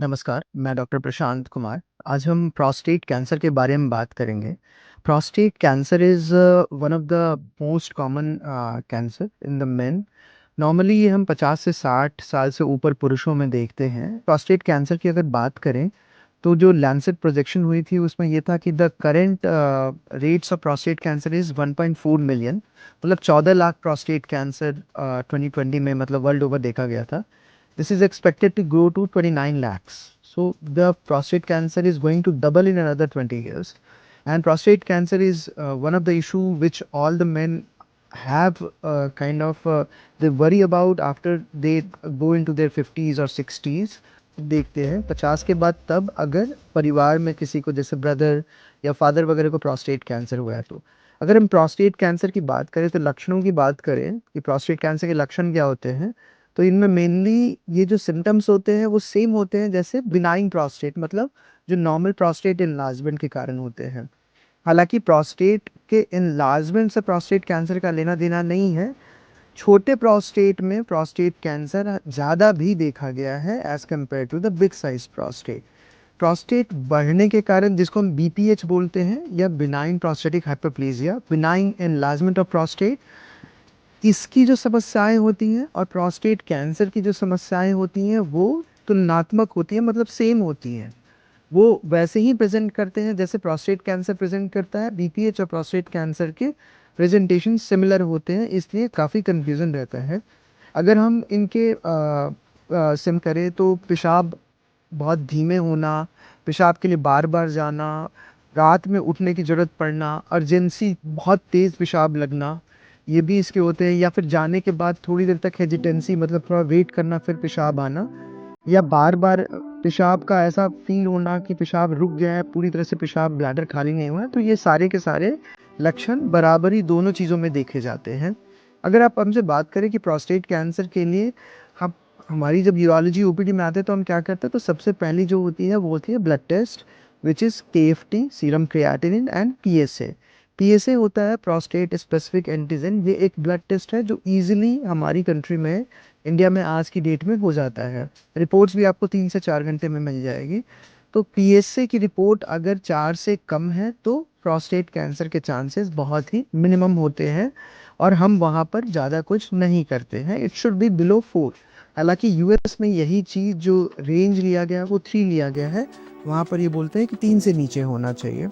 नमस्कार, मैं डॉक्टर प्रशांत कुमार। आज हम प्रोस्टेट कैंसर के बारे में बात करेंगे। Prostate cancer is one of the most common cancer in the main. Normally ये हम 50 से 60 साल से ऊपर पुरुषों में देखते हैं। प्रोस्टेट कैंसर की अगर बात करें, तो जो लैंसेट प्रोजेक्शन हुई थी उसमें ये था कि the current rates of prostate cancer is 1.4 million, मतलब 14 लाख प्रोस्टेट कैंसर 2020 में मतलब वर्ल्ड ओवर देखा गया था। This is expected to grow to 29 lakhs. So the prostate cancer is going to double in another 20 years. And prostate cancer is one of the issue which all the men have they worry about after they go into their 50s or 60s। देखते हैं 50 के बाद, तब अगर परिवार में किसी को जैसे ब्रदर या फादर वगैरह को प्रोस्टेट कैंसर हुआ है, तो अगर हम प्रोस्टेट कैंसर की बात करें, तो लक्षणों की बात करें कि प्रोस्टेट कैंसर के लक्षण क्या होते हैं, तो इनमें मेनली ये जो सिम्टम्स होते हैं वो सेम होते हैं जैसे बिनाइन प्रोस्टेट, मतलब जो नॉर्मल प्रोस्टेट इनलार्जमेंट के कारण होते हैं। हालांकि प्रोस्टेट के इनलार्जमेंट से प्रोस्टेट कैंसर का लेना देना नहीं है। छोटे प्रोस्टेट में प्रोस्टेट कैंसर ज़्यादा भी देखा गया है as compare to the big size prostate. Prostate बढ़ने के कारण, जिसको हम बीपीएच बोलते हैं, या benign prostatic hyperplasia, benign enlargement of prostate, इसकी जो समस्याएं होती हैं और प्रोस्टेट कैंसर की जो समस्याएं होती हैं वो तुलनात्मक होती हैं, मतलब सेम होती हैं। वो वैसे ही प्रेजेंट करते हैं जैसे प्रोस्टेट कैंसर प्रेजेंट करता है। बीपीएच और प्रोस्टेट कैंसर के प्रेजेंटेशन सिमिलर होते हैं, इसलिए काफ़ी कंफ्यूजन रहता है। अगर हम इनके सिम करें तो पेशाब बहुत धीमे होना, पेशाब के लिए बार बार जाना, रात में उठने की ज़रूरत पड़ना, अर्जेंसी बहुत तेज़ पेशाब लगना, ये भी इसके होते हैं। या फिर जाने के बाद थोड़ी देर तक हेजिटेंसी, मतलब थोड़ा वेट करना, फिर पेशाब आना, या बार बार पेशाब का ऐसा फील होना कि पेशाब रुक गया है, पूरी तरह से पेशाब ब्लैडर खाली नहीं हुआ है। तो ये सारे के सारे लक्षण बराबरी दोनों चीज़ों में देखे जाते हैं। अगर आप हमसे बात करें कि प्रोस्टेट कैंसर के लिए हम हमारी जब यूरोलॉजी ओपीडी में आते हैं तो हम क्या करते हैं, तो सबसे पहली जो होती है वो होती है blood test, which is KFT, serum creatinine, and PSA. PSA होता है प्रोस्टेट स्पेसिफिक एंटीजन। ये एक ब्लड टेस्ट है जो ईजिली हमारी कंट्री में, इंडिया में आज की डेट में हो जाता है। रिपोर्ट्स भी आपको 3 से 4 घंटे में मिल जाएगी। तो पीएसए की रिपोर्ट अगर 4 से कम है तो प्रोस्टेट कैंसर के चांसेस बहुत ही मिनिमम होते हैं, और हम वहाँ पर ज़्यादा कुछ नहीं करते हैं। It should be below 4। हालांकि यूएस में यही चीज़ जो रेंज लिया गया है वो 3 लिया गया है। वहाँ पर ये बोलते हैं कि 3 से नीचे होना चाहिए।